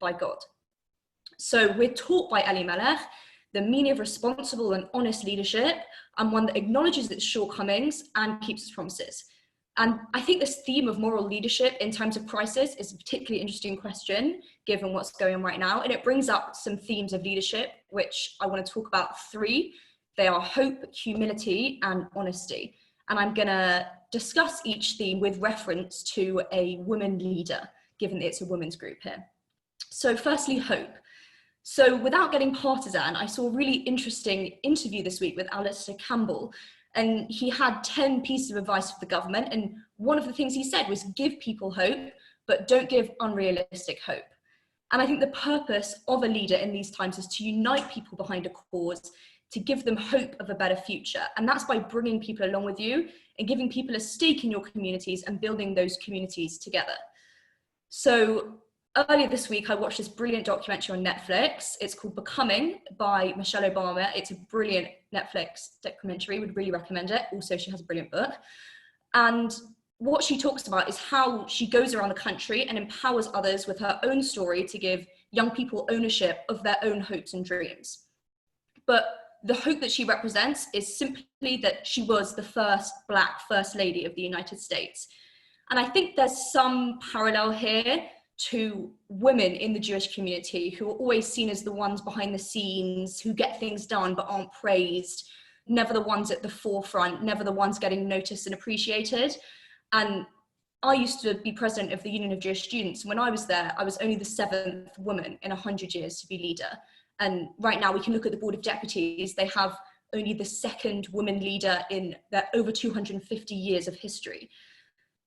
by God. So we're taught by Elimelech the meaning of responsible and honest leadership, and one that acknowledges its shortcomings and keeps its promises. And I think this theme of moral leadership in times of crisis is a particularly interesting question, given what's going on right now. And it brings up some themes of leadership, which I want to talk about three. They are hope, humility, and honesty. And I'm going to discuss each theme with reference to a woman leader, given that it's a women's group here. So firstly, hope. So without getting partisan, I saw a really interesting interview this week with Alistair Campbell, and he had 10 pieces of advice for the government. And one of the things he said was give people hope, but don't give unrealistic hope. And I think the purpose of a leader in these times is to unite people behind a cause, to give them hope of a better future. And that's by bringing people along with you and giving people a stake in your communities and building those communities together. So earlier this week, I watched this brilliant documentary on Netflix. It's called Becoming by Michelle Obama. It's a brilliant Netflix documentary, would really recommend it. Also, she has a brilliant book. And what she talks about is how she goes around the country and empowers others with her own story to give young people ownership of their own hopes and dreams. But the hope that she represents is simply that she was the first Black First Lady of the United States. And I think there's some parallel here to women in the Jewish community who are always seen as the ones behind the scenes, who get things done but aren't praised, never the ones at the forefront, never the ones getting noticed and appreciated. And I used to be president of the Union of Jewish Students. When I was there, I was only the 7th woman in 100 years to be leader. And right now we can look at the Board of Deputies, they have only the 2nd woman leader in their over 250 years of history.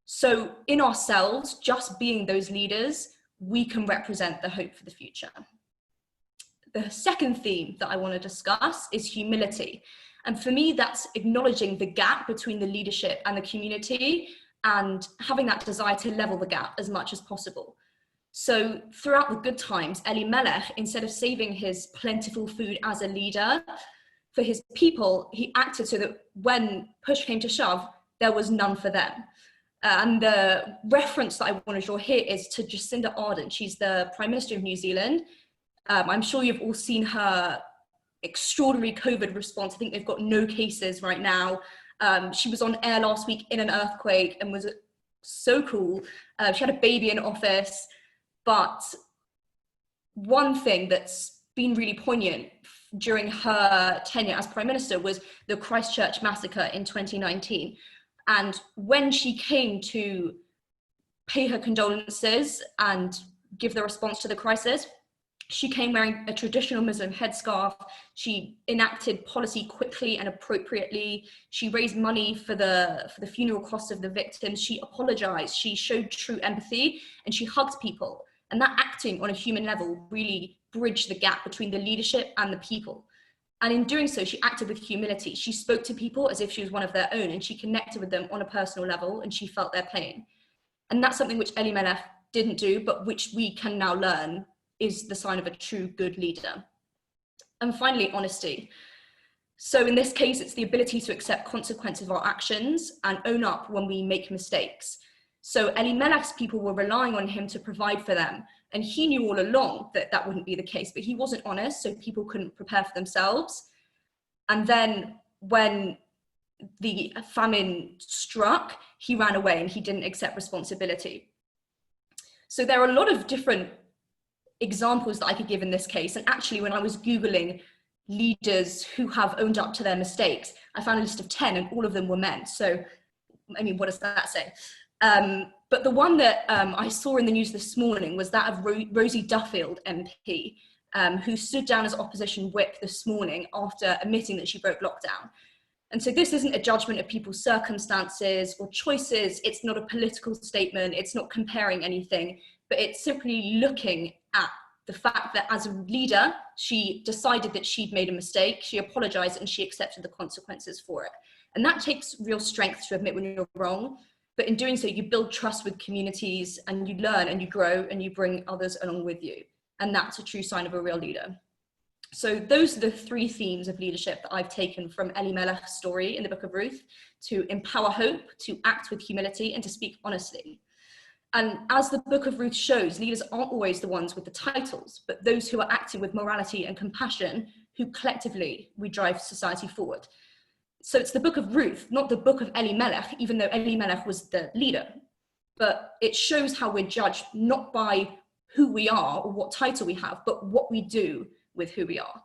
So in ourselves, just being those leaders, we can represent the hope for the future. The second theme that I want to discuss is humility. And for me, that's acknowledging the gap between the leadership and the community and having that desire to level the gap as much as possible. So throughout the good times, Elimelech, instead of saving his plentiful food as a leader for his people, he acted so that when push came to shove, there was none for them. And the reference that I want to draw here is to Jacinda Ardern. She's the Prime Minister of New Zealand. I'm sure you've all seen her extraordinary COVID response. I think they've got no cases right now. She was on air last week in an earthquake and was so cool. She had a baby in office. But one thing that's been really poignant during her tenure as Prime Minister was the Christchurch massacre in 2019. And when she came to pay her condolences and give the response to the crisis, she came wearing a traditional Muslim headscarf. She enacted policy quickly and appropriately. She raised money for the funeral costs of the victims. She apologized. She showed true empathy and she hugged people. And that acting on a human level really bridged the gap between the leadership and the people. And in doing so, she acted with humility. She spoke to people as if she was one of their own, and she connected with them on a personal level, and she felt their pain. And that's something which Elimelech didn't do, but which we can now learn is the sign of a true good leader. And finally, honesty. So in this case, it's the ability to accept consequences of our actions and own up when we make mistakes. So Elimelech's people were relying on him to provide for them. And he knew all along that that wouldn't be the case, but he wasn't honest, so people couldn't prepare for themselves. And then when the famine struck, he ran away and he didn't accept responsibility. So there are a lot of different examples that I could give in this case. And actually, when I was Googling leaders who have owned up to their mistakes, I found a list of 10 and all of them were men. So, I mean, what does that say? But the one that I saw in the news this morning was that of Rosie Duffield MP, who stood down as opposition whip this morning after admitting that she broke lockdown. And so this isn't a judgment of people's circumstances or choices. It's not a political statement. It's not comparing anything, but it's simply looking at the fact that as a leader, she decided that she'd made a mistake, she apologized, and she accepted the consequences for it. And that takes real strength to admit when you're wrong. But in doing so, you build trust with communities and you learn and you grow and you bring others along with you. And that's a true sign of a real leader. So those are the three themes of leadership that I've taken from Elimelech's story in the book of Ruth: to empower hope, to act with humility, and to speak honestly. And as the book of Ruth shows, leaders aren't always the ones with the titles, but those who are acting with morality and compassion, who collectively we drive society forward. So it's the book of Ruth, not the book of Elimelech, even though Elimelech was the leader. But it shows how we're judged not by who we are or what title we have, but what we do with who we are.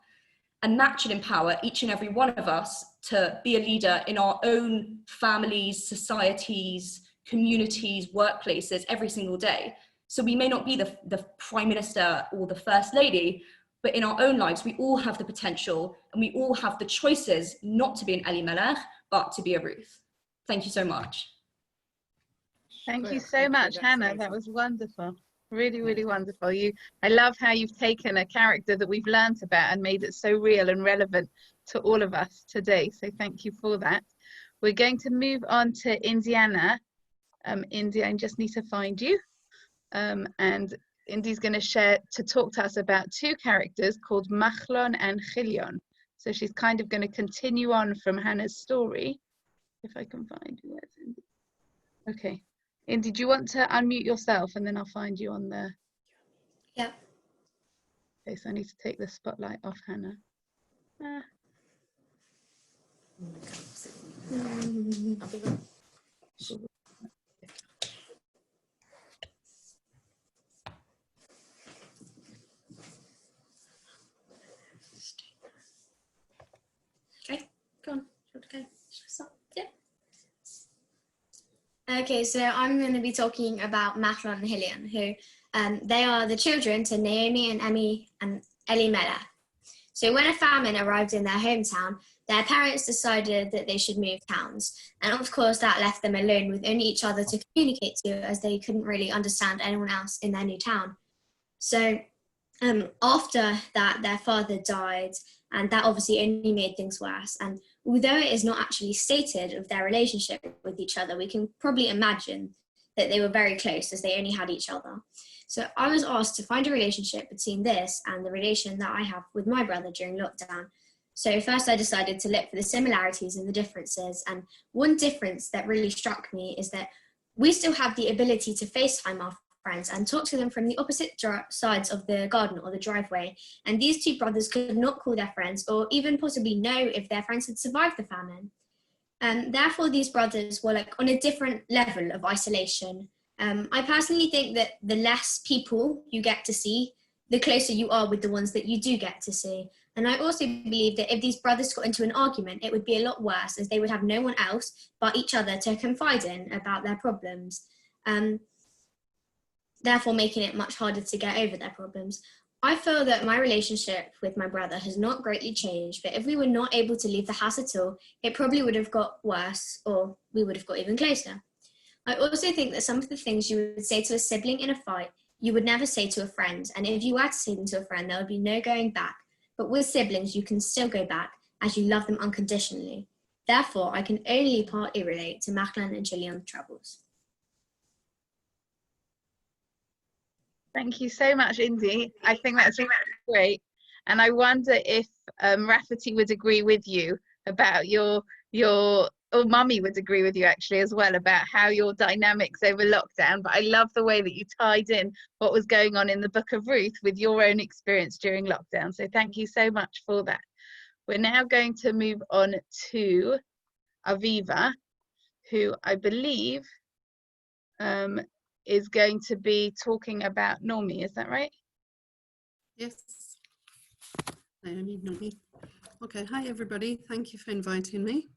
And that should empower each and every one of us to be a leader in our own families, societies, communities, workplaces, every single day. So we may not be the prime minister or the first lady, but in our own lives, we all have the potential and we all have the choices not to be an Elimelech, but to be a Ruth. Thank you so much. Thank you so much, Hannah. That was wonderful. Really, really wonderful. I love how you've taken a character that we've learnt about and made it so real and relevant to all of us today. So thank you for that. We're going to move on to Indiana. Indy, I just need to find you. And Indy's going to talk to us about two characters called Machlon and Chilion. So she's kind of going to continue on from Hannah's story. If I can find you, where's Indy? Okay. Indy, do you want to unmute yourself and then I'll find you on the... Yeah. Okay, so I need to take the spotlight off Hannah. Okay, go on. Okay. Yeah. Okay, so I'm going to be talking about Machlon and Chilion, who they are the children to Naomi and Elimelech. So when a famine arrived in their hometown, their parents decided that they should move towns. And of course, that left them alone with only each other to communicate to, as they couldn't really understand anyone else in their new town. So after that, their father died, and that obviously only made things worse. And although it is not actually stated of their relationship with each other, we can probably imagine that they were very close as they only had each other. So I was asked to find a relationship between this and the relation that I have with my brother during lockdown. So first I decided to look for the similarities and the differences. And one difference that really struck me is that we still have the ability to FaceTime our friends and talk to them from the opposite sides of the garden or the driveway. And these two brothers could not call their friends or even possibly know if their friends had survived the famine. Therefore, these brothers were like on a different level of isolation. I personally think that the less people you get to see, the closer you are with the ones that you do get to see. And I also believe that if these brothers got into an argument, it would be a lot worse as they would have no one else but each other to confide in about their problems. Therefore making it much harder to get over their problems. I feel that my relationship with my brother has not greatly changed, but if we were not able to leave the house at all, it probably would have got worse or we would have got even closer. I also think that some of the things you would say to a sibling in a fight, you would never say to a friend. And if you were to say them to a friend, there would be no going back. But with siblings, you can still go back as you love them unconditionally. Therefore, I can only partly relate to Machlon and Chilion's troubles. Thank you so much, Indy. I think that's great. And I wonder if Rafferty would agree with you about or Mummy would agree with you actually as well about how your dynamics over lockdown. But I love the way that you tied in what was going on in the Book of Ruth with your own experience during lockdown. So thank you so much for that. We're now going to move on to Aviva, who I believe is going to be talking about Normie. Is that right? Yes. Naomi, Normie. Okay, hi everybody. Thank you for inviting me.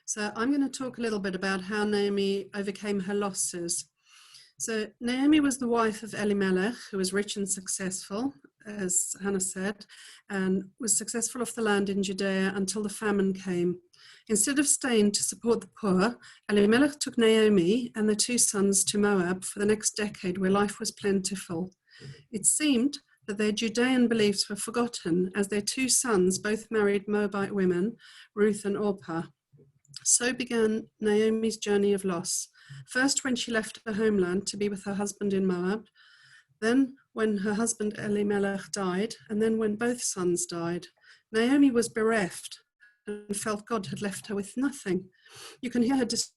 So I'm going to talk a little bit about how Naomi overcame her losses. So Naomi was the wife of Elimelech, who was rich and successful, as Hannah said, and was successful off the land in Judea until the famine came. Instead of staying to support the poor, Elimelech took Naomi and their two sons to Moab for the next decade where life was plentiful. It seemed that their Judean beliefs were forgotten as their two sons both married Moabite women, Ruth and Orpah. So began Naomi's journey of loss. First when she left her homeland to be with her husband in Moab, then when her husband Elimelech died, and then when both sons died. Naomi was bereft and felt God had left her with nothing. You can hear her distress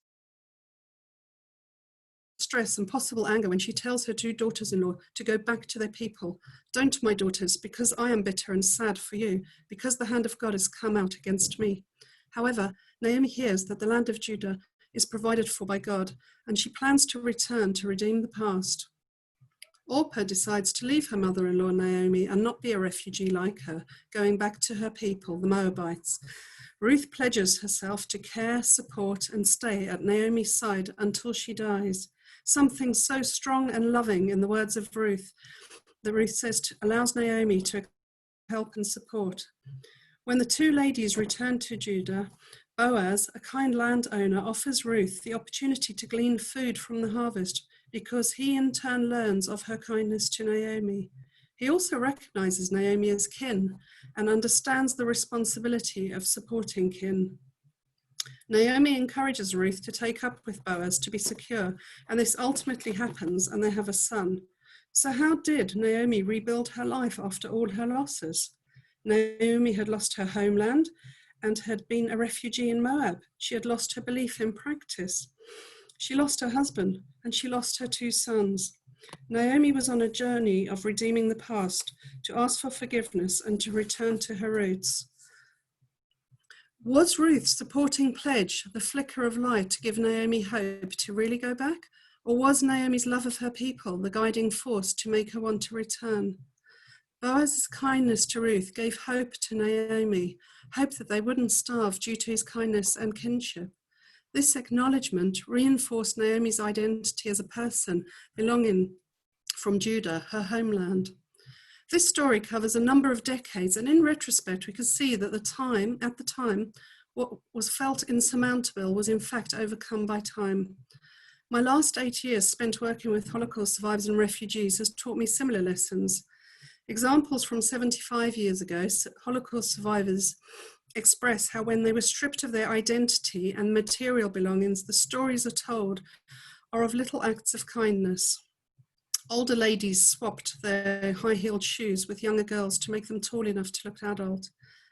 distress and possible anger when she tells her 2 daughters-in-law to go back to their people. Don't, my daughters, because I am bitter and sad for you, because the hand of God has come out against me. However, Naomi hears that the land of Judah is provided for by God, and she plans to return to redeem the past. Orpah decides to leave her mother-in-law Naomi and not be a refugee like her, going back to her people, the Moabites. Ruth pledges herself to care, support, and stay at Naomi's side until she dies. Something so strong and loving in the words of Ruth that Ruth says allows Naomi to help and support. When the 2 ladies return to Judah, Boaz, a kind landowner, offers Ruth the opportunity to glean food from the harvest because he in turn learns of her kindness to Naomi. He also recognizes Naomi as kin and understands the responsibility of supporting kin. Naomi encourages Ruth to take up with Boaz to be secure, and this ultimately happens, and they have a son. So how did Naomi rebuild her life after all her losses? Naomi had lost her homeland and had been a refugee in Moab. She had lost her belief in practice. She lost her husband, and she lost her 2 sons. Naomi was on a journey of redeeming the past, to ask for forgiveness and to return to her roots. Was Ruth's supporting pledge the flicker of light to give Naomi hope to really go back? Or was Naomi's love of her people the guiding force to make her want to return? Boaz's kindness to Ruth gave hope to Naomi, hope that they wouldn't starve due to his kindness and kinship. This acknowledgement reinforced Naomi's identity as a person belonging from Judah, her homeland. This story covers a number of decades, and in retrospect, we can see that at the time, what was felt insurmountable was in fact overcome by time. My last 8 years spent working with Holocaust survivors and refugees has taught me similar lessons. Examples from 75 years ago, Holocaust survivors express how when they were stripped of their identity and material belongings, the stories are told are of little acts of kindness. Older ladies swapped their high-heeled shoes with younger girls to make them tall enough to look adult.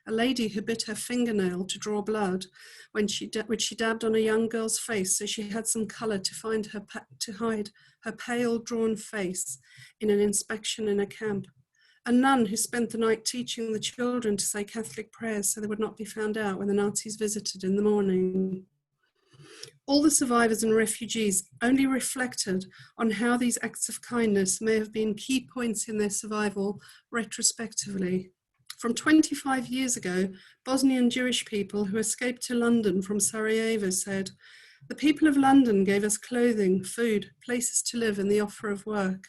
A lady who bit her fingernail to draw blood which she dabbed on a young girl's face so she had some colour to hide her pale, drawn face in an inspection in a camp. A nun who spent the night teaching the children to say Catholic prayers so they would not be found out when the Nazis visited in the morning. All the survivors and refugees only reflected on how these acts of kindness may have been key points in their survival retrospectively. From 25 years ago, Bosnian Jewish people who escaped to London from Sarajevo said, "The people of London gave us clothing, food, places to live, and the offer of work."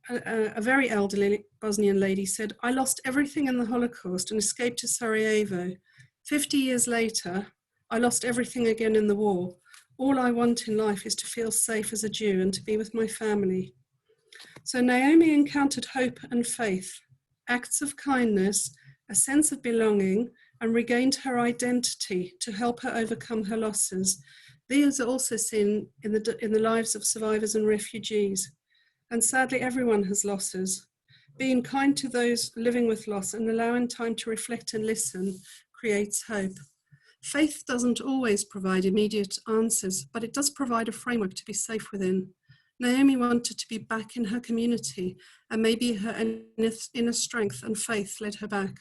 A very elderly Bosnian lady said, "I lost everything in the Holocaust and escaped to Sarajevo. 50 years later, I lost everything again in the war. All I want in life is to feel safe as a Jew and to be with my family." So Naomi encountered hope and faith, acts of kindness, a sense of belonging, and regained her identity to help her overcome her losses. These are also seen in the lives of survivors and refugees. And sadly, everyone has losses. Being kind to those living with loss and allowing time to reflect and listen creates hope. Faith doesn't always provide immediate answers, but it does provide a framework to be safe within. Naomi wanted to be back in her community, and maybe her inner strength and faith led her back.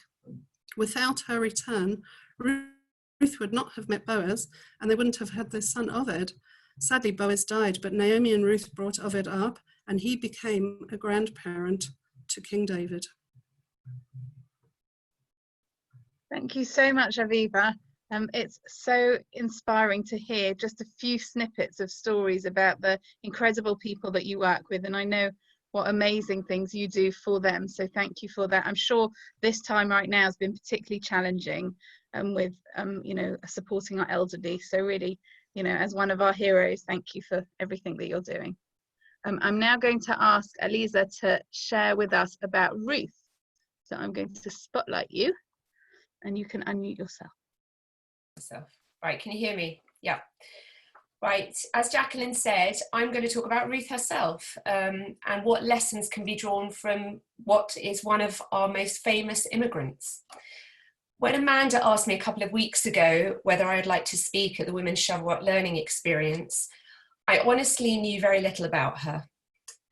Without her return, Ruth would not have met Boaz, and they wouldn't have had their son Oved. Sadly, Boaz died, but Naomi and Ruth brought Oved up, and he became a grandparent to King David. Thank you so much, Aviva. It's so inspiring to hear just a few snippets of stories about the incredible people that you work with, and I know what amazing things you do for them, so thank you for that. I'm sure this time right now has been particularly challenging with supporting our elderly, so really, as one of our heroes, thank you for everything that you're doing. I'm now going to ask Eliza to share with us about Ruth, so I'm going to spotlight you and you can unmute yourself. Right, can you hear me? Yeah. Right, as Jacqueline said, I'm going to talk about Ruth herself and what lessons can be drawn from what is one of our most famous immigrants. When Amanda asked me a couple of weeks ago whether I'd like to speak at the Women's Shavuot Learning Experience, I honestly knew very little about her.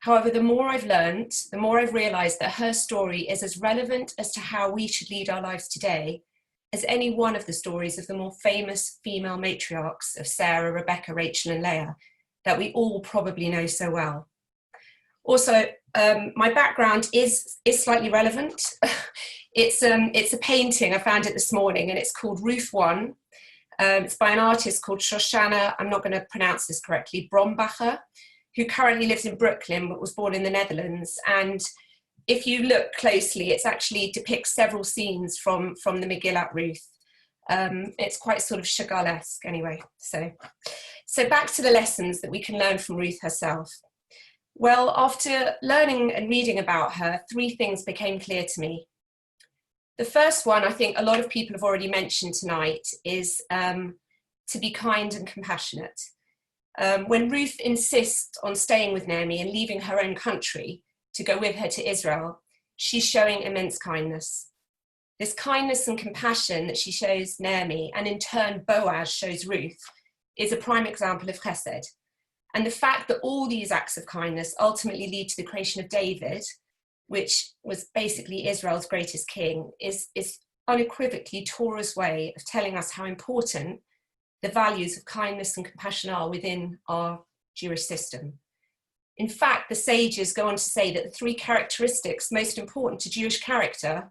However, the more I've learned, the more I've realised that her story is as relevant as to how we should lead our lives today as any one of the stories of the more famous female matriarchs of Sarah, Rebecca, Rachel and Leah that we all probably know so well. Also, my background is slightly relevant. It's a painting, I found it this morning, and it's called Ruth 1. It's by an artist called Shoshana, I'm not going to pronounce this correctly, Brombacher, who currently lives in Brooklyn but was born in the Netherlands. And if you look closely, it actually depicts several scenes from the Megillat Ruth. It's quite sort of Chagall-esque anyway. So back to the lessons that we can learn from Ruth herself. Well, after learning and reading about her, 3 things became clear to me. The first one, I think a lot of people have already mentioned tonight, is to be kind and compassionate. When Ruth insists on staying with Naomi and leaving her own country to go with her to Israel, she's showing immense kindness. This kindness and compassion that she shows Naomi, and in turn Boaz shows Ruth, is a prime example of chesed. And the fact that all these acts of kindness ultimately lead to the creation of David, which was basically Israel's greatest king, is unequivocally Torah's way of telling us how important the values of kindness and compassion are within our Jewish system. In fact, the sages go on to say that the 3 characteristics most important to Jewish character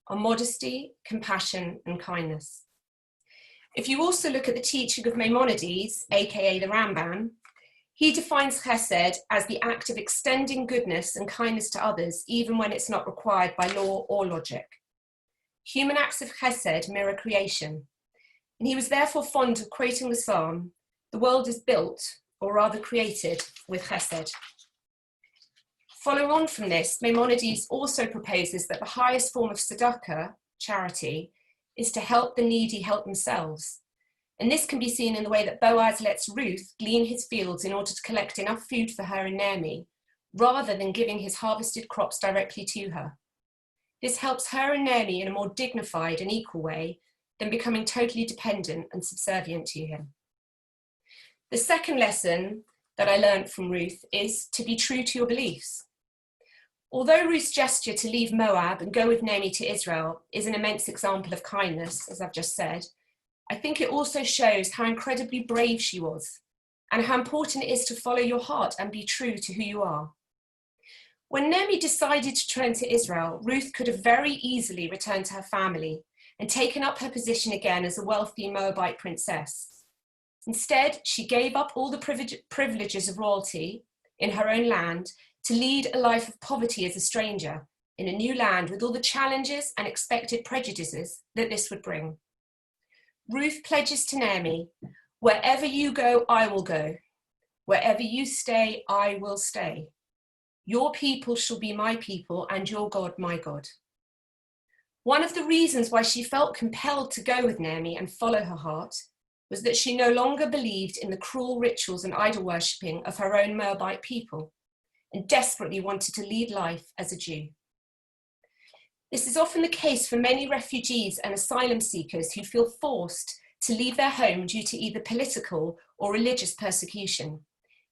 are modesty, compassion, and kindness. If you also look at the teaching of Maimonides, aka the Ramban, he defines chesed as the act of extending goodness and kindness to others, even when it's not required by law or logic. Human acts of chesed mirror creation, and he was therefore fond of quoting the psalm, "The world is built, or rather created, with chesed." Following on from this, Maimonides also proposes that the highest form of tzedakah, charity, is to help the needy help themselves. And this can be seen in the way that Boaz lets Ruth glean his fields in order to collect enough food for her and Naomi, rather than giving his harvested crops directly to her. This helps her and Naomi in a more dignified and equal way than becoming totally dependent and subservient to him. The second lesson that I learned from Ruth is to be true to your beliefs. Although Ruth's gesture to leave Moab and go with Naomi to Israel is an immense example of kindness, as I've just said, I think it also shows how incredibly brave she was and how important it is to follow your heart and be true to who you are. When Naomi decided to turn to Israel, Ruth could have very easily returned to her family and taken up her position again as a wealthy Moabite princess. Instead, she gave up all the privileges of royalty in her own land to lead a life of poverty as a stranger in a new land with all the challenges and expected prejudices that this would bring. Ruth pledges to Naomi, "Wherever you go, I will go. Wherever you stay, I will stay. Your people shall be my people and your God my God." One of the reasons why she felt compelled to go with Naomi and follow her heart was that she no longer believed in the cruel rituals and idol worshipping of her own Moabite people and desperately wanted to lead life as a Jew. This is often the case for many refugees and asylum seekers who feel forced to leave their home due to either political or religious persecution,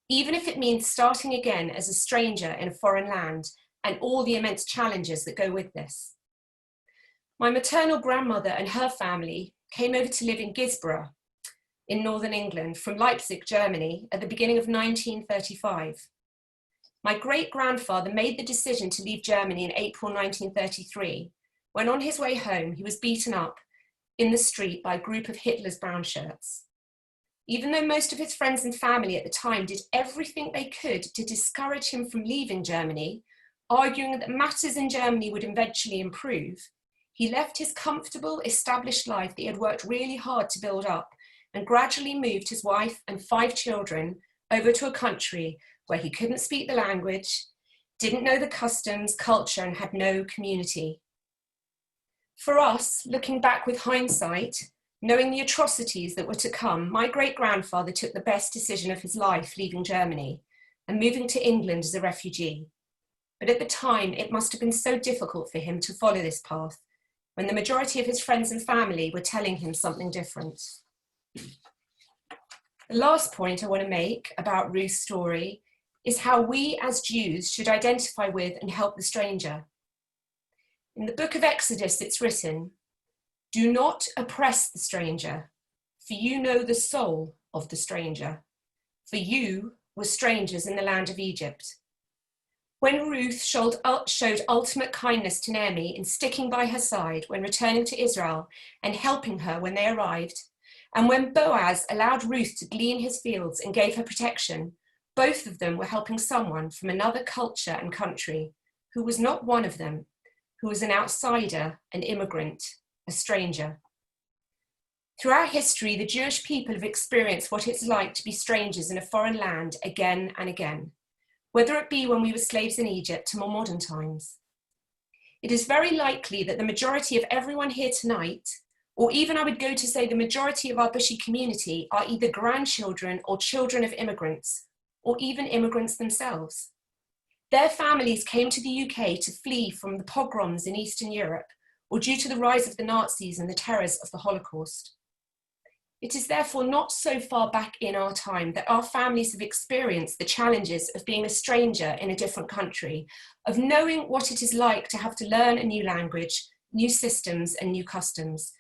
even if it means starting again as a stranger in a foreign land and all the immense challenges that go with this. My maternal grandmother and her family came over to live in Gisborough in northern England from Leipzig, Germany at the beginning of 1935. My great-grandfather made the decision to leave Germany in April 1933, when on his way home he was beaten up in the street by a group of Hitler's brown shirts. Even though most of his friends and family at the time did everything they could to discourage him from leaving Germany, arguing that matters in Germany would eventually improve, he left his comfortable, established life that he had worked really hard to build up and gradually moved his wife and 5 children over to a country where he couldn't speak the language, didn't know the customs, culture, and had no community. For us, looking back with hindsight, knowing the atrocities that were to come, my great-grandfather took the best decision of his life leaving Germany and moving to England as a refugee. But at the time, it must have been so difficult for him to follow this path when the majority of his friends and family were telling him something different. The last point I want to make about Ruth's story is how we as Jews should identify with and help the stranger. In the book of Exodus, it's written, "Do not oppress the stranger, for you know the soul of the stranger, for you were strangers in the land of Egypt." When Ruth showed ultimate kindness to Naomi in sticking by her side when returning to Israel and helping her when they arrived, and when Boaz allowed Ruth to glean his fields and gave her protection, both of them were helping someone from another culture and country who was not one of them, who was an outsider, an immigrant, a stranger. Throughout history, the Jewish people have experienced what it's like to be strangers in a foreign land again and again, whether it be when we were slaves in Egypt to more modern times. It is very likely that the majority of everyone here tonight, or even I would go to say the majority of our Bushy community, are either grandchildren or children of immigrants, or even immigrants themselves. Their families came to the UK to flee from the pogroms in Eastern Europe, or due to the rise of the Nazis and the terrors of the Holocaust. It is therefore not so far back in our time that our families have experienced the challenges of being a stranger in a different country, of knowing what it is like to have to learn a new language, new systems, and new customs.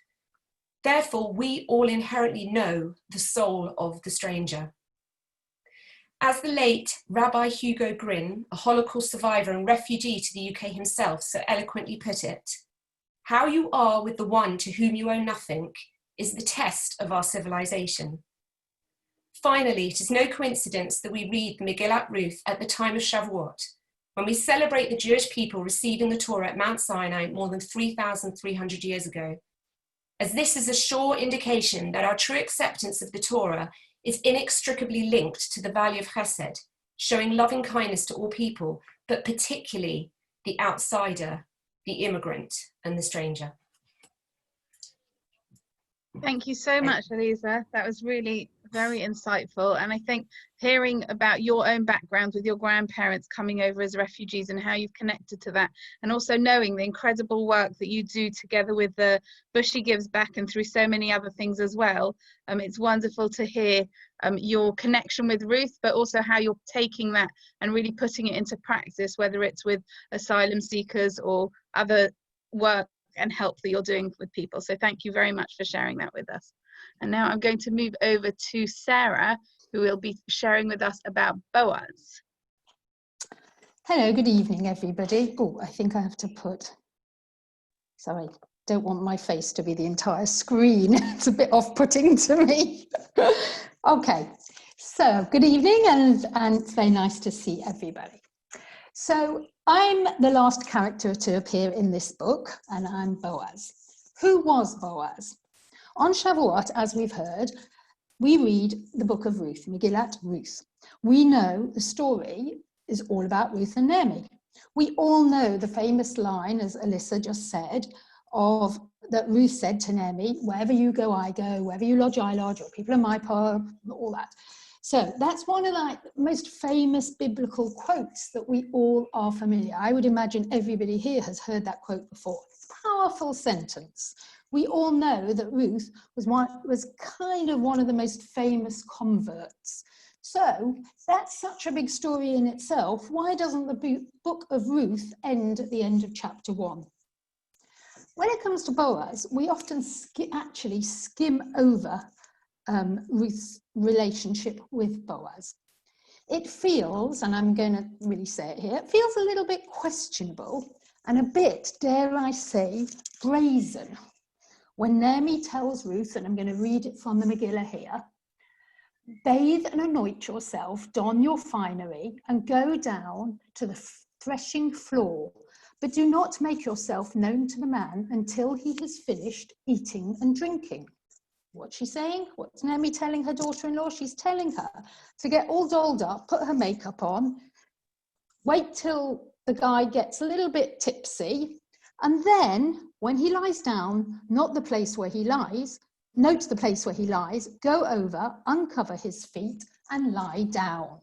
Therefore, we all inherently know the soul of the stranger. As the late Rabbi Hugo Gryn, a Holocaust survivor and refugee to the UK himself, so eloquently put it, "How you are with the one to whom you owe nothing is the test of our civilization." Finally, it is no coincidence that we read the Megillat Ruth at the time of Shavuot, when we celebrate the Jewish people receiving the Torah at Mount Sinai more than 3,300 years ago, as this is a sure indication that our true acceptance of the Torah is inextricably linked to the value of chesed, showing loving kindness to all people, but particularly the outsider, the immigrant, and the stranger. Thank you so much, Elisa. That was really very insightful. And I think hearing about your own background with your grandparents coming over as refugees and how you've connected to that, and also knowing the incredible work that you do together with the Bushy Gives Back and through so many other things as well. It's wonderful to hear your connection with Ruth, but also how you're taking that and really putting it into practice, whether it's with asylum seekers or other work and help that you're doing with people. So thank you very much for sharing that with us. And now I'm going to move over to Sarah, who will be sharing with us about Boaz. Hello, good evening, everybody. Oh, I think I have to put, sorry, don't want my face to be the entire screen. It's a bit off-putting to me. Okay, so good evening, and it's very nice to see everybody. So I'm the last character to appear in this book, and I'm Boaz. Who was Boaz? On Shavuot, as we've heard, we read the book of Ruth, Megillat Ruth. We know the story is all about Ruth and Naomi. We all know the famous line, as Alyssa just said, of that Ruth said to Naomi, "Wherever you go, I go, wherever you lodge, I lodge, or people in my power," all that. So that's one of the most famous biblical quotes that we all are familiar. I would imagine everybody here has heard that quote before. Powerful sentence. We all know that Ruth was kind of one of the most famous converts. So that's such a big story in itself. Why doesn't the book of Ruth end at the end of chapter 1? When it comes to Boaz, we often actually skim over Ruth's relationship with Boaz. It feels, and I'm going to really say it here, it feels a little bit questionable and a bit, dare I say, brazen. When Naomi tells Ruth, and I'm going to read it from the Megillah here, "Bathe and anoint yourself, don your finery, and go down to the threshing floor, but do not make yourself known to the man until he has finished eating and drinking." What's she saying? What's Naomi telling her daughter-in-law? She's telling her to get all dolled up, put her makeup on, wait till the guy gets a little bit tipsy, and then when he lies down, note the place where he lies, go over, uncover his feet, and lie down.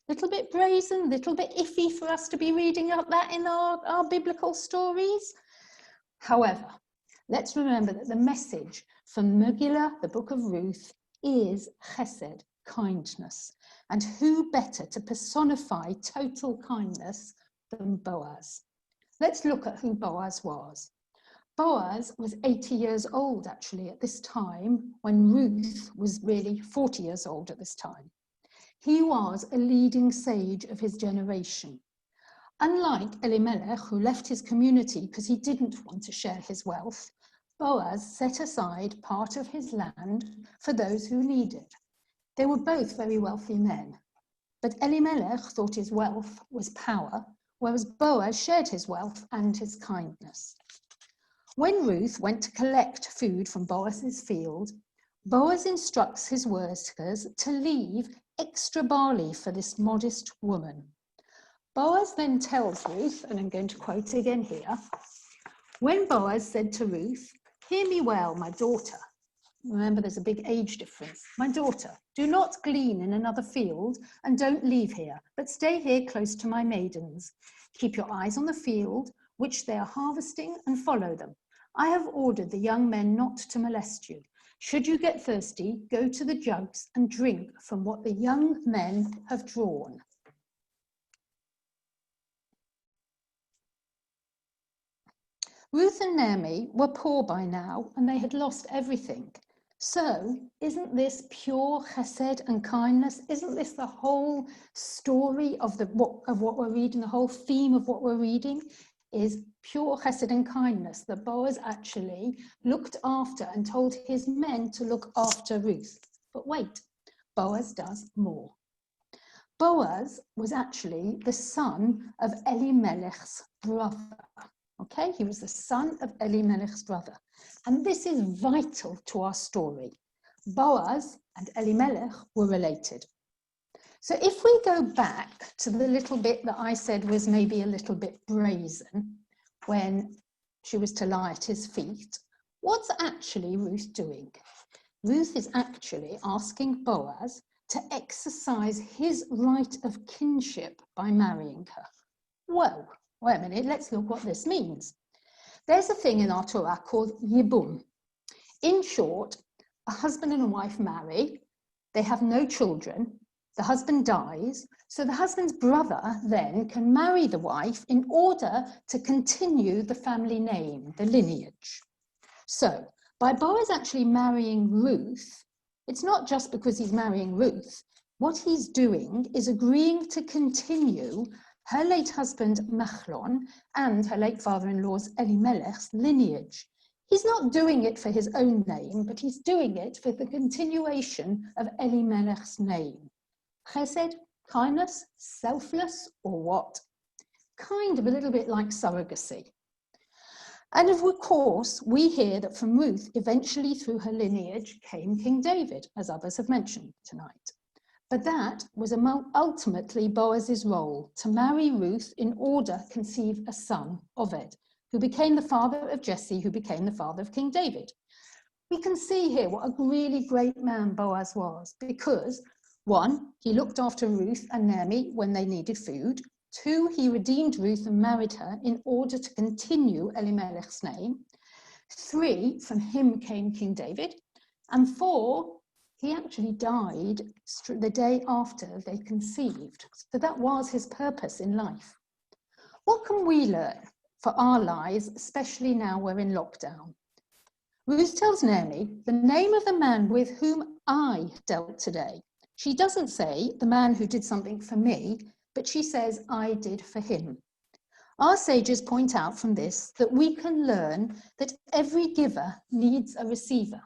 Little bit brazen, little bit iffy for us to be reading up that in our biblical stories. However, let's remember that the message from Megillah, the book of Ruth, is chesed, kindness. And who better to personify total kindness than Boaz? Let's look at who Boaz was. Boaz was 80 years old actually at this time, when Ruth was really 40 years old at this time. He was a leading sage of his generation. Unlike Elimelech, who left his community because he didn't want to share his wealth, Boaz set aside part of his land for those who needed. They were both very wealthy men, but Elimelech thought his wealth was power, whereas Boaz shared his wealth and his kindness. When Ruth went to collect food from Boaz's field, Boaz instructs his workers to leave extra barley for this modest woman. Boaz then tells Ruth, and I'm going to quote again here, when Boaz said to Ruth, "Hear me well, my daughter." Remember, there's a big age difference. "My daughter, do not glean in another field and don't leave here, but stay here close to my maidens. Keep your eyes on the field, which they are harvesting, and follow them. I have ordered the young men not to molest you. Should you get thirsty, go to the jugs and drink from what the young men have drawn." Ruth and Naomi were poor by now, and they had lost everything. So, isn't this pure chesed and kindness? Isn't this the whole story of what we're reading? The whole theme of what we're reading is pure chesed and kindness, that Boaz actually looked after and told his men to look after Ruth. But wait, Boaz does more. Boaz was actually the son of Elimelech's brother. Okay, he was the son of Elimelech's brother. And this is vital to our story. Boaz and Elimelech were related. So if we go back to the little bit that I said was maybe a little bit brazen, when she was to lie at his feet, what's actually Ruth doing? Ruth is actually asking Boaz to exercise his right of kinship by marrying her. Well, wait a minute, let's look what this means. There's a thing in our Torah called yibum. In short, a husband and a wife marry, they have no children, the husband dies, so the husband's brother then can marry the wife in order to continue the family name, the lineage. So, by Boaz actually marrying Ruth, it's not just because he's marrying Ruth. What he's doing is agreeing to continue her late husband Machlon and her late father-in-law's Elimelech's lineage. He's not doing it for his own name, but he's doing it for the continuation of Elimelech's name. Chesed, kindness, selfless, or what? Kind of a little bit like surrogacy. And of course, we hear that from Ruth, eventually through her lineage, came King David, as others have mentioned tonight. But that was ultimately Boaz's role, to marry Ruth in order to conceive a son, Oved, who became the father of Jesse, who became the father of King David. We can see here what a really great man Boaz was, because 1, he looked after Ruth and Naomi when they needed food. 2, he redeemed Ruth and married her in order to continue Elimelech's name. 3, from him came King David. And 4, he actually died the day after they conceived. So that was his purpose in life. What can we learn for our lives, especially now we're in lockdown? Ruth tells Naomi, the name of the man with whom I dealt today. She doesn't say the man who did something for me, but she says I did for him. Our sages point out from this that we can learn that every giver needs a receiver,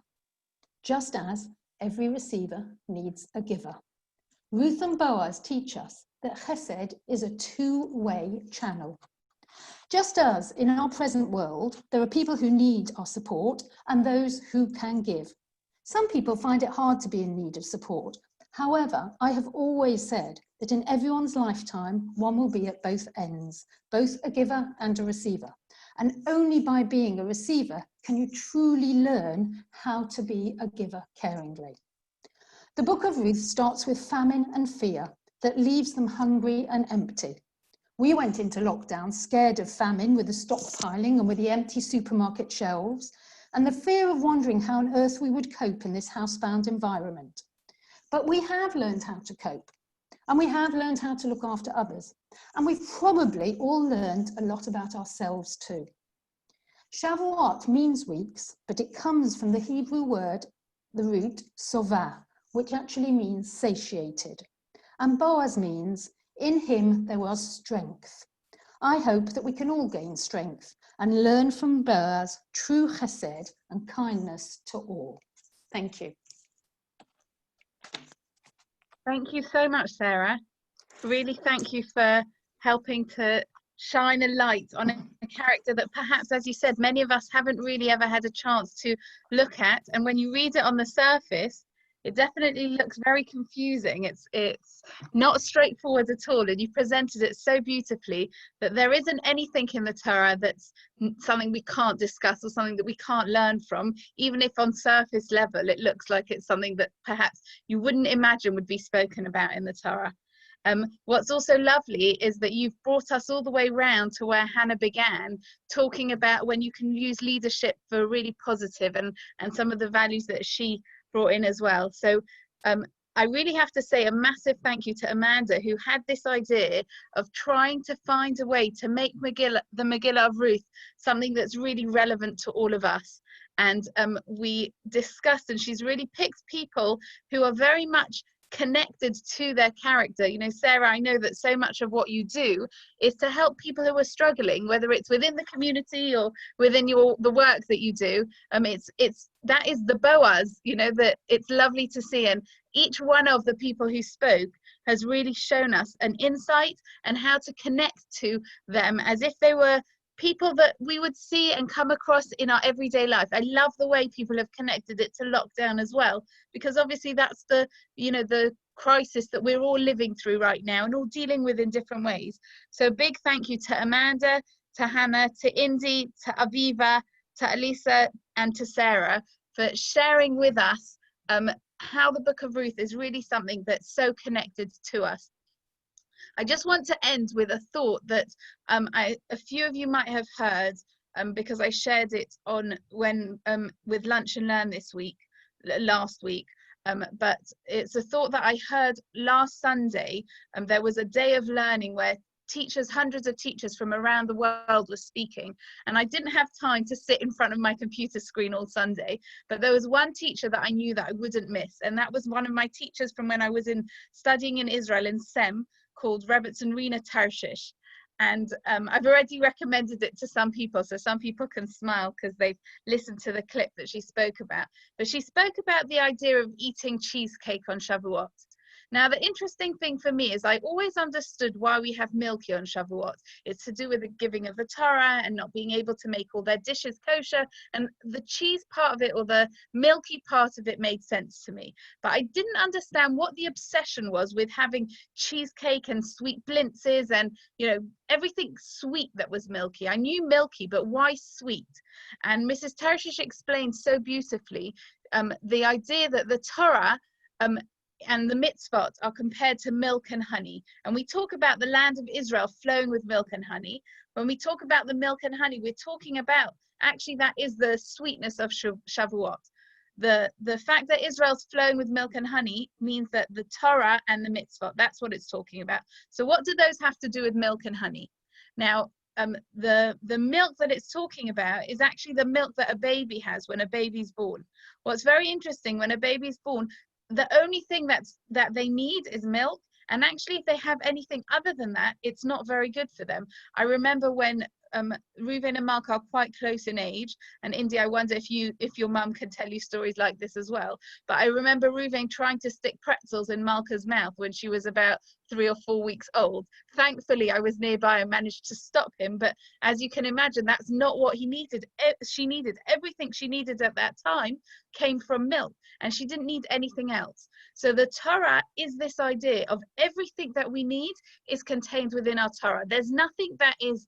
just as every receiver needs a giver. Ruth and Boaz teach us that chesed is a two-way channel. Just as in our present world, there are people who need our support and those who can give. Some people find it hard to be in need of support. However, I have always said that in everyone's lifetime, one will be at both ends, both a giver and a receiver. And only by being a receiver can you truly learn how to be a giver caringly. The book of Ruth starts with famine and fear that leaves them hungry and empty. We went into lockdown scared of famine with the stockpiling and with the empty supermarket shelves. and the fear of wondering how on earth we would cope in this housebound environment. But we have learned how to cope, and we have learned how to look after others, and we've probably all learned a lot about ourselves too. Shavuot means weeks, but it comes from the Hebrew word, the root sovah, which actually means satiated. And Boaz means, in him there was strength. I hope that we can all gain strength and learn from Boaz true chesed and kindness to all. Thank you. Thank you so much, Sarah. Really thank you for helping to shine a light on a character that perhaps, as you said, many of us haven't really ever had a chance to look at. And when you read it on the surface, it definitely looks very confusing. It's not straightforward at all, and you presented it so beautifully that there isn't anything in the Torah that's something we can't discuss or something that we can't learn from, even if on surface level it looks like it's something that perhaps you wouldn't imagine would be spoken about in the Torah. What's also lovely is that you've brought us all the way round to where Hannah began, talking about when you can use leadership for really positive and some of the values that she brought in as well. So I really have to say a massive thank you to Amanda, who had this idea of trying to find a way to make the Megillah of Ruth something that's really relevant to all of us. And we discussed, and she's really picked people who are very much connected to their character. You know, Sarah, I know that so much of what you do is to help people who are struggling, whether it's within the community or within the work that you do. That is the Boaz, you know, that it's lovely to see. And each one of the people who spoke has really shown us an insight and how to connect to them as if they were people that we would see and come across in our everyday life. I love the way people have connected it to lockdown as well, because obviously that's the crisis that we're all living through right now and all dealing with in different ways. So big thank you to Amanda, to Hannah, to Indy, to Aviva, to Elisa, and to Sarah for sharing with us how the Book of Ruth is really something that's so connected to us. I just want to end with a thought that a few of you might have heard because I shared it on with Lunch and Learn last week. But it's a thought that I heard last Sunday. There was a day of learning where hundreds of teachers from around the world were speaking, and I didn't have time to sit in front of my computer screen all Sunday, but there was one teacher that I knew that I wouldn't miss, and that was one of my teachers from when I was studying in Israel in SEM, called Rebbetzin Rina Tarshish. And I've already recommended it to some people, so some people can smile because they've listened to the clip that she spoke about. But she spoke about the idea of eating cheesecake on Shavuot. Now, the interesting thing for me is I always understood why we have milky on Shavuot. It's to do with the giving of the Torah and not being able to make all their dishes kosher. And the cheese part of it, or the milky part of it, made sense to me. But I didn't understand what the obsession was with having cheesecake and sweet blintzes and, you know, everything sweet that was milky. I knew milky, but why sweet? And Mrs. Tarshish explained so beautifully the idea that the Torah and the mitzvot are compared to milk and honey. And we talk about the land of Israel flowing with milk and honey. When we talk about the milk and honey, we're talking about, actually, that is the sweetness of Shavuot. The fact that Israel's flowing with milk and honey means that the Torah and the mitzvot, that's what it's talking about. So what do those have to do with milk and honey? Now, the milk that it's talking about is actually the milk that a baby has when a baby's born. What's very interesting, when a baby's born, the only thing that they need is milk, and actually if they have anything other than that, it's not very good for them. I remember when Reuven and Malka are quite close in age, and Indy, I wonder if your mum can tell you stories like this as well. But I remember Reuven trying to stick pretzels in Malka's mouth when she was about 3 or 4 weeks old. Thankfully, I was nearby and managed to stop him. But as you can imagine, that's not what he needed. Everything she needed at that time came from milk, and she didn't need anything else. So the Torah is this idea of everything that we need is contained within our Torah. There's nothing that is,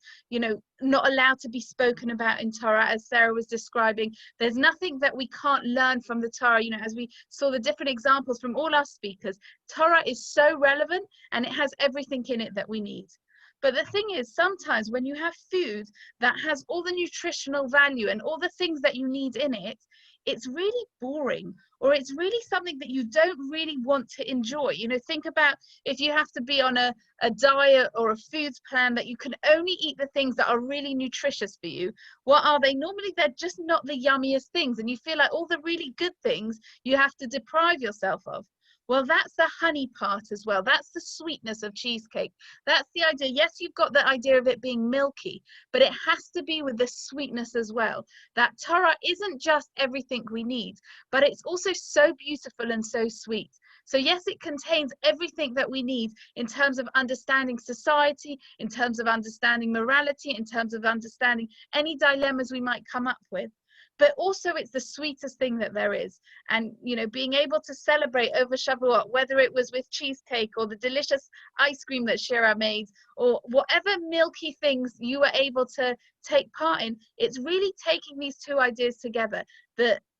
not allowed to be spoken about in Torah, as Sarah was describing. There's nothing that we can't learn from the Torah. As we saw the different examples from all our speakers, Torah is so relevant and it has everything in it that we need. But the thing is, sometimes when you have food that has all the nutritional value and all the things that you need in it, it's really boring, or it's really something that you don't really want to enjoy. You know, think about if you have to be on a diet or a foods plan that you can only eat the things that are really nutritious for you. What are they? Normally they're just not the yummiest things, and you feel like all the really good things you have to deprive yourself of. Well, that's the honey part as well. That's the sweetness of cheesecake. That's the idea. Yes, you've got the idea of it being milky, but it has to be with the sweetness as well. That Torah isn't just everything we need, but it's also so beautiful and so sweet. So yes, it contains everything that we need in terms of understanding society, in terms of understanding morality, in terms of understanding any dilemmas we might come up with. But also it's the sweetest thing that there is. And, you know, being able to celebrate over Shavuot, whether it was with cheesecake or the delicious ice cream that Shira made, or whatever milky things you were able to take part in, it's really taking these two ideas together.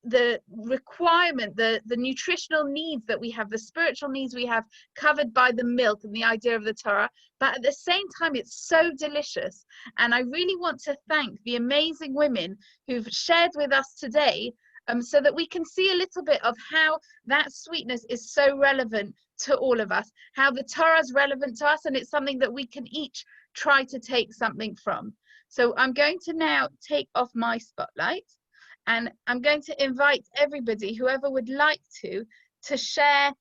The requirement, the nutritional needs that we have, the spiritual needs we have covered by the milk and the idea of the Torah, but at the same time it's so delicious. And I really want to thank the amazing women who've shared with us today, so that we can see a little bit of how that sweetness is so relevant to all of us, how the Torah is relevant to us, and it's something that we can each try to take something from. So I'm going to now take off my spotlight, and I'm going to invite everybody, whoever would like to share,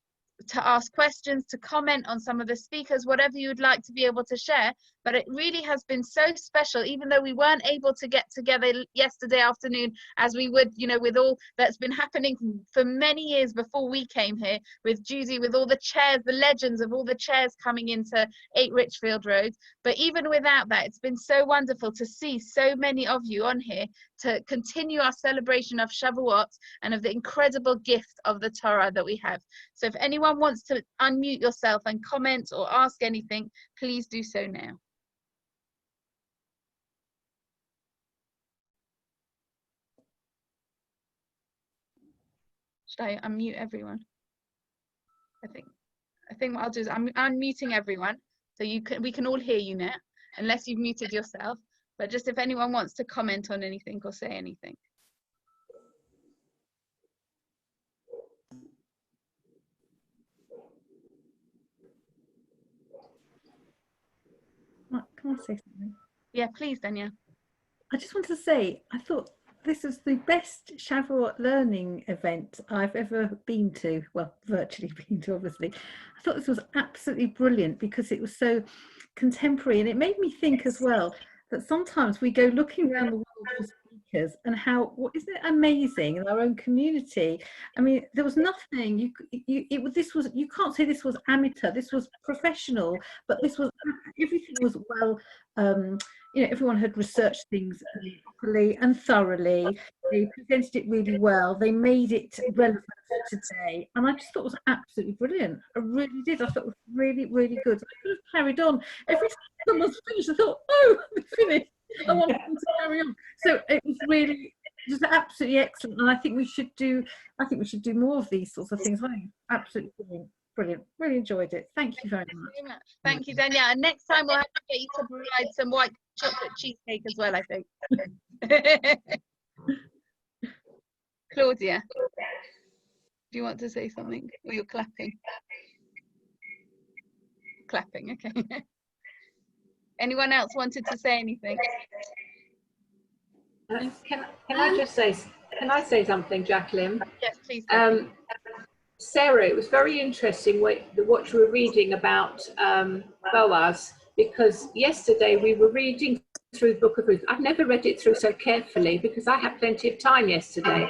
to ask questions, to comment on some of the speakers, whatever you'd like to be able to share. But it really has been so special, even though we weren't able to get together yesterday afternoon as we would, you know, with all that's been happening for many years before we came here, with Judy, with all the chairs, the legends of all the chairs coming into 8 Richfield Road. But even without that, it's been so wonderful to see so many of you on here to continue our celebration of Shavuot and of the incredible gift of the Torah that we have. So if anyone wants to unmute yourself and comment or ask anything, please do so now. Should I unmute everyone? I think what I'll do is I'm unmuting everyone, so we can all hear you now, unless you've muted yourself. But just if anyone wants to comment on anything or say anything. Can I say something? Yeah, please, Danielle. I just want to say, I thought this was the best Shavuot learning event I've ever been to. Well, virtually been to, obviously. I thought this was absolutely brilliant because it was so contemporary, and it made me think as well that sometimes we go looking around the world for speakers, and how, isn't it amazing in our own community? I mean, there was nothing you can't say this was amateur, this was professional, but everything was well, you know, everyone had researched things properly and thoroughly. They presented it really well. They made it relevant for today. And I just thought it was absolutely brilliant. I really did. I thought it was really, really good. I could have carried on. Every time someone's finished, I thought, oh, they're finished. I want them to carry on. So it was really just absolutely excellent. And I think we should do more of these sorts of things. Absolutely brilliant. Brilliant. Really enjoyed it. Thank you very much. Thank you, Danielle. And next time we'll have to get you to provide some white chocolate cheesecake as well, I think. Claudia, do you want to say something? Or you're clapping? Clapping, okay. Anyone else wanted to say anything? Can I just say, can I say something, Jacqueline? Yes, please. Sarah, it was very interesting what you were reading about Boaz, because yesterday we were reading through the Book of Ruth. I've never read it through so carefully because I had plenty of time yesterday,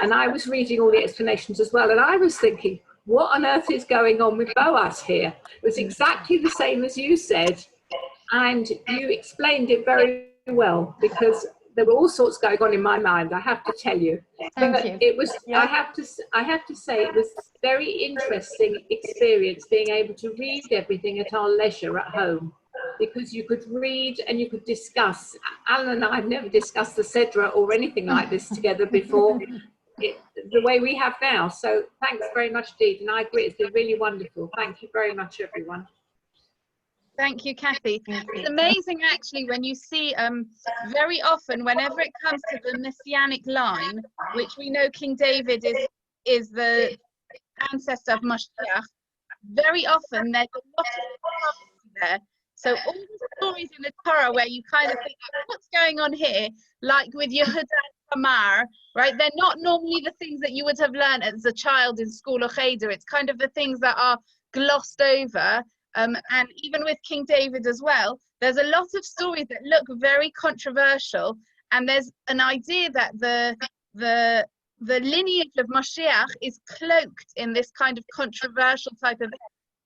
and I was reading all the explanations as well, and I was thinking, what on earth is going on with Boaz here? It was exactly the same as you said, and you explained it very well, because there were all sorts going on in my mind, I have to tell you. Thank you. It was, yeah. I have to say, it was a very interesting experience being able to read everything at our leisure at home, because you could read and you could discuss. Alan and I have never discussed the Sedra or anything like this together before, the way we have now. So thanks very much indeed, and I agree, it's been really wonderful. Thank you very much, everyone. Thank you, Kathy. It's amazing, actually, when you see very often, whenever it comes to the messianic line, which we know King David is the ancestor of Mashiach, very often there's a lot of prophecy there. So all the stories in the Torah where you kind of think, what's going on here? Like with Yehuda and Tamar, right? They're not normally the things that you would have learned as a child in school or cheder. It's kind of the things that are glossed over. And even with King David as well, there's a lot of stories that look very controversial. And there's an idea that the lineage of Mashiach is cloaked in this kind of controversial type of.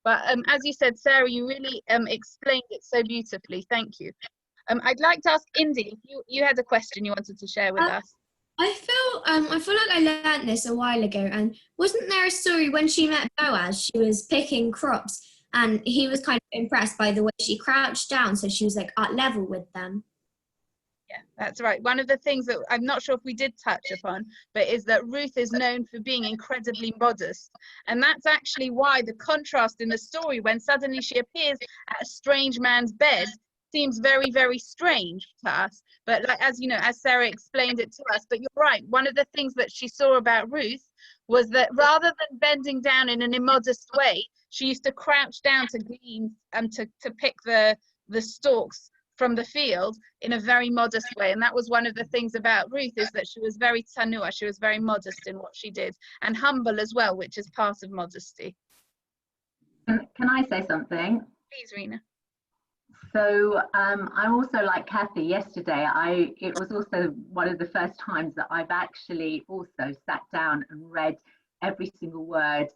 But as you said, Sarah, you really explained it so beautifully. Thank you. I'd like to ask Indy, you had a question you wanted to share with us. I feel like I learned this a while ago, and wasn't there a story when she met Boaz, she was picking crops and he was kind of impressed by the way she crouched down, so she was like at level with them. Yeah, that's right. One of the things that I'm not sure if we did touch upon, but is that Ruth is known for being incredibly modest. And that's actually why the contrast in the story, when suddenly she appears at a strange man's bed, seems very, very strange to us. But like, as you know, as Sarah explained it to us, but you're right, one of the things that she saw about Ruth was that rather than bending down in an immodest way, she used to crouch down to glean to pick the stalks from the field in a very modest way. And that was one of the things about Ruth, is that she was very tanua, she was very modest in what she did, and humble as well, which is part of modesty. Can I say something? Please, Rena. So I'm also like Kathy yesterday. It was also one of the first times that I've actually also sat down and read every single word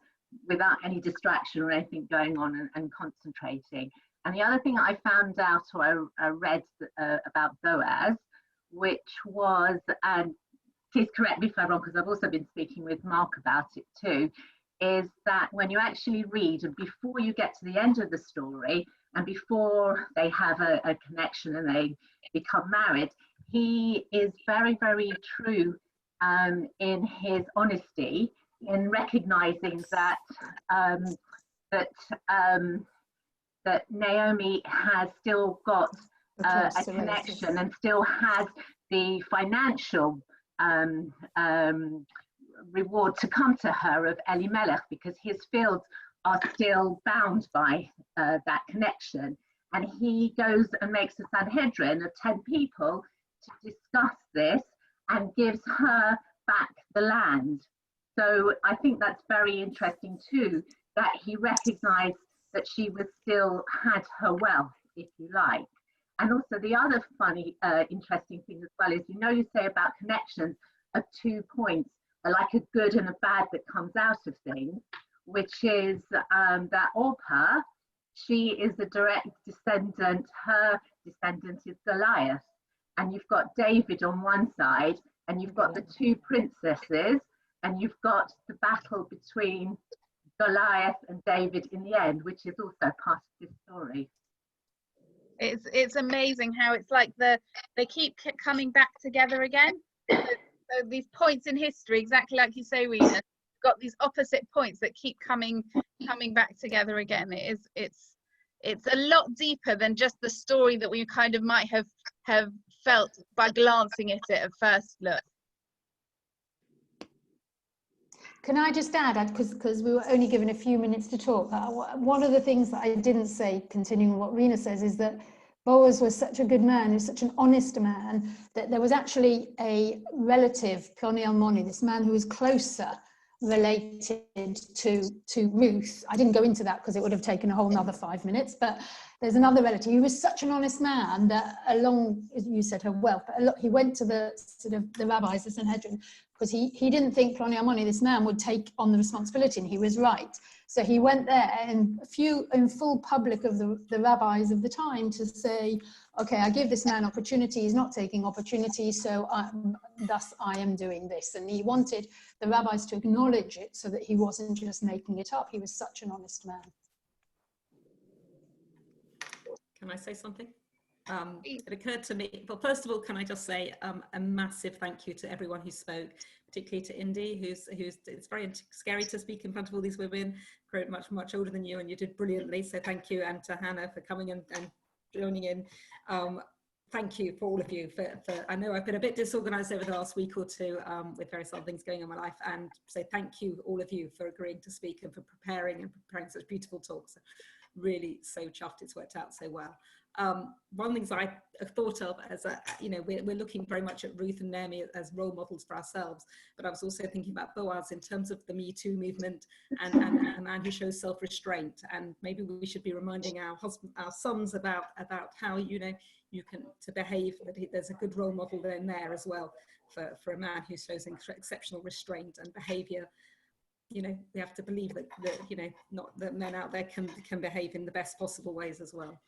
without any distraction or anything going on, and concentrating. And the other thing I found out, or I read about Boaz, which was, and please correct me if I'm wrong, because I've also been speaking with Mark about it too, is that when you actually read, and before you get to the end of the story, and before they have a connection and they become married, he is very, very true in his honesty, in recognizing that that Naomi has still got a connection and still has the financial reward to come to her of Elimelech, because his fields are still bound by that connection. And he goes and makes a Sanhedrin of 10 people to discuss this and gives her back the land. So I think that's very interesting too, that he recognized that she was still had her wealth, if you like. And also the other funny, interesting thing as well is, you say about connections of 2 points, like a good and a bad that comes out of things, which is that Orpah, she is a direct descendant, her descendant is Goliath. And you've got David on one side, and you've got the 2 princesses, and you've got the battle between Goliath and David in the end, which is also part of this story. It's amazing how it's like they keep coming back together again. So these points in history, exactly like you say, Rena, got these opposite points that keep coming back together again. It's a lot deeper than just the story that we kind of might have felt by glancing at it at first look. Can I just add, because we were only given a few minutes to talk, one of the things that I didn't say, continuing what Rena says, is that Boaz was such a good man, he was such an honest man, that there was actually a relative, Ploni Almoni, this man who was closer related to Ruth. I didn't go into that because it would have taken a whole nother 5 minutes, but there's another relative. He was such an honest man that along, as you said, her wealth, but he went to the sort of the rabbis, the Sanhedrin, because he didn't think Ploni Almoni, this man, would take on the responsibility, and he was right. So he went there and in full public of the rabbis of the time to say, okay, I give this man opportunity, he's not taking opportunity, so thus I am doing this. And he wanted the rabbis to acknowledge it so that he wasn't just making it up. He was such an honest man. Can I say something? It occurred to me, well, first of all, can I just say a massive thank you to everyone who spoke, particularly to Indy, who's it's very scary to speak in front of all these women, very much older than you, and you did brilliantly, so thank you, and to Hannah for coming and joining in. Thank you for all of you. I know I've been a bit disorganized over the last week or two with various other things going on in my life, and so thank you, all of you, for agreeing to speak and for preparing such beautiful talks. Really so chuffed it's worked out so well. One of the things I have thought of as we're looking very much at Ruth and Naomi as role models for ourselves, but I was also thinking about Boaz in terms of the Me Too movement and a man who shows self-restraint, and maybe we should be reminding our sons about how you can to behave, that there's a good role model in there as well for a man who shows exceptional restraint and behavior. We have to believe that not that men out there can behave in the best possible ways as well.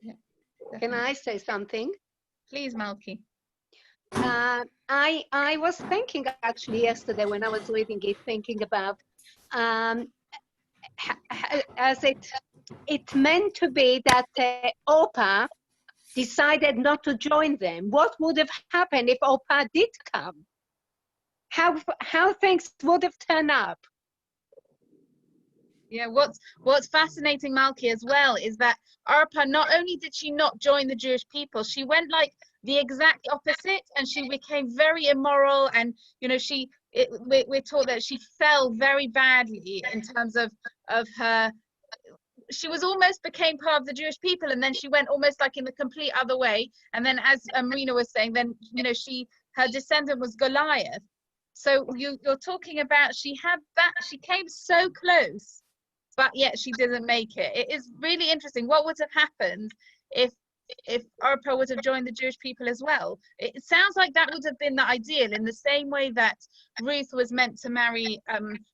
Yeah, can I say something? Please, Malky. I was thinking actually yesterday when I was reading it, thinking about as it meant to be that Oprah decided not to join them. What would have happened if Oprah did come? How things would have turned up? Yeah, what's fascinating, Malky, as well, is that Orpah, not only did she not join the Jewish people, she went like the exact opposite, and she became very immoral, and we're taught that she fell very badly in terms of her. She was almost became part of the Jewish people, and then she went almost like in the complete other way. And then, as Marina was saying, then her descendant was Goliath. So you're talking about she came so close, but yet she didn't make it. It is really interesting. What would have happened if Orpah would have joined the Jewish people as well? It sounds like that would have been the ideal, in the same way that Ruth was meant to marry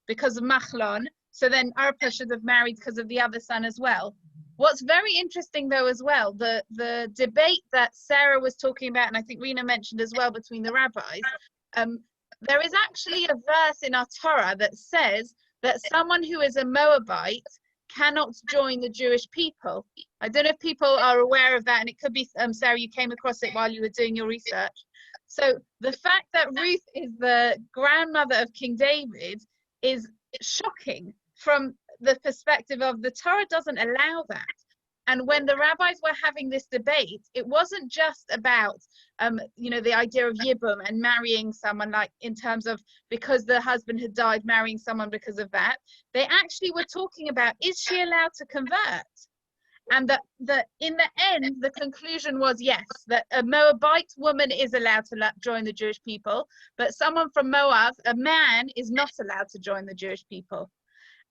because of Machlon. So then Orpah should have married because of the other son as well. What's very interesting though as well, the debate that Sarah was talking about, and I think Rena mentioned as well, between the rabbis, there is actually a verse in our Torah that says that someone who is a Moabite cannot join the Jewish people. I don't know if people are aware of that, and it could be, Sarah, you came across it while you were doing your research. So the fact that Ruth is the grandmother of King David is shocking from the perspective of the Torah doesn't allow that. And when the rabbis were having this debate, it wasn't just about, the idea of Yibum and marrying someone, like in terms of because the husband had died, marrying someone because of that. They actually were talking about, is she allowed to convert? And that in the end, the conclusion was yes, that a Moabite woman is allowed to join the Jewish people, but someone from Moab, a man, is not allowed to join the Jewish people.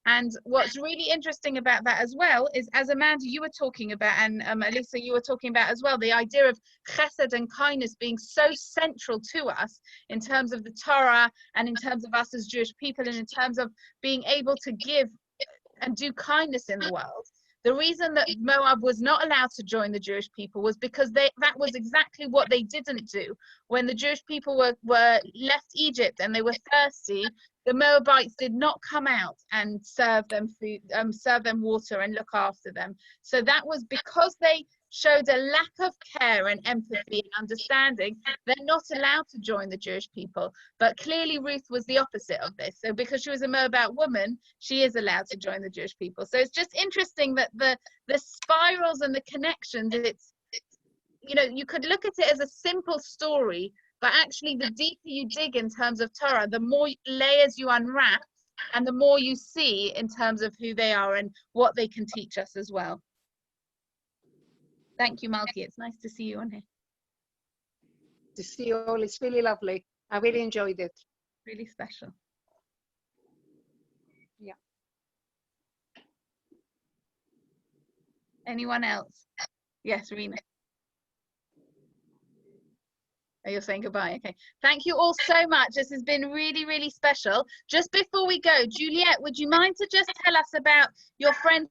And what's really interesting about that as well is, as Amanda, you were talking about, and Alyssa, you were talking about as well, the idea of chesed and kindness being so central to us in terms of the Torah and in terms of us as Jewish people, and in terms of being able to give and do kindness in the world. The reason that Moab was not allowed to join the Jewish people was because that was exactly what they didn't do. When the Jewish people were left Egypt and they were thirsty, the Moabites did not come out and serve them food, serve them water and look after them. So that was because they showed a lack of care and empathy and understanding. They're not allowed to join the Jewish people. But clearly Ruth was the opposite of this. So because she was a Moabite woman, she is allowed to join the Jewish people. So it's just interesting that the spirals and the connections, it's, you could look at it as a simple story, but actually the deeper you dig in terms of Torah, the more layers you unwrap and the more you see in terms of who they are and what they can teach us as well. Thank you, Malky. It's nice to see you on here. To see you all, it's really lovely. I really enjoyed it. Really special. Yeah. Anyone else? Yes, Rena. Oh, you're saying goodbye. Okay. Thank you all so much. This has been really, really special. Just before we go, Juliet, would you mind to just tell us about your friend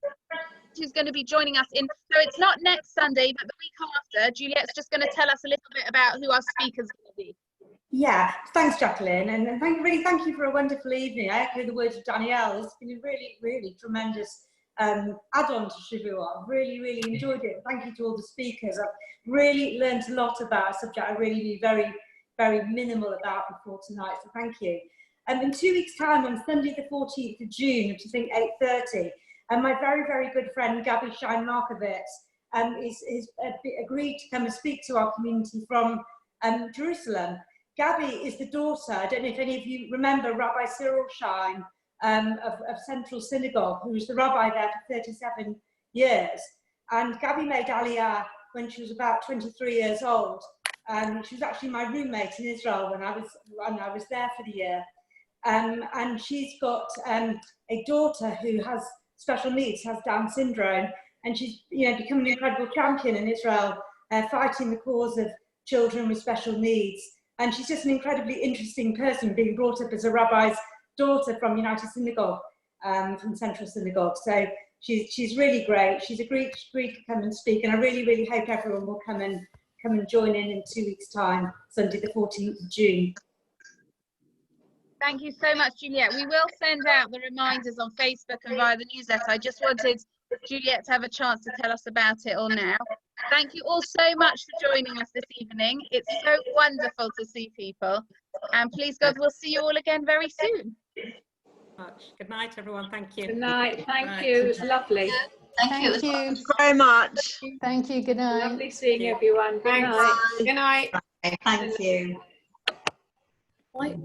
who's going to be joining us in, so it's not next Sunday, but the week after. Juliet's just going to tell us a little bit about who our speaker's going to be. Yeah, thanks, Jacqueline, and thank you for a wonderful evening. I echo the words of Danielle. It's been a really, really tremendous add-on to Shavua. Really, really enjoyed it. Thank you to all the speakers. I've really learned a lot about a subject I really knew very, very minimal about before tonight, so thank you. In 2 weeks' time, on Sunday the 14th of June, which is I think 8:30, and my very, very good friend Gabi Schein-Markovitz is agreed to come and speak to our community from Jerusalem. Gabi is the daughter, I don't know if any of you remember Rabbi Cyril Schein of Central Synagogue, who was the rabbi there for 37 years. And Gabi made Aliyah when she was about 23 years old. She was actually my roommate in Israel when I was there for the year. And she's got a daughter who has special needs, has Down syndrome, and she's become an incredible champion in Israel, fighting the cause of children with special needs. And she's just an incredibly interesting person, being brought up as a rabbi's daughter from United Synagogue, from Central Synagogue. So she's really great. She's agreed to come and speak, and I really, really hope everyone will come and join in 2 weeks' time, Sunday the 14th of June. Thank you so much, Juliet. We will send out the reminders on Facebook and via the newsletter. I just wanted Juliet to have a chance to tell us about it all now. Thank you all so much for joining us this evening. It's so wonderful to see people. And please God, we'll see you all again very soon. Good night, everyone. Thank you. Good night. Thank you. It was lovely. Thank you very much. Thank you. Good night. Lovely seeing everyone. Good night. Good night. Thank you. Bye.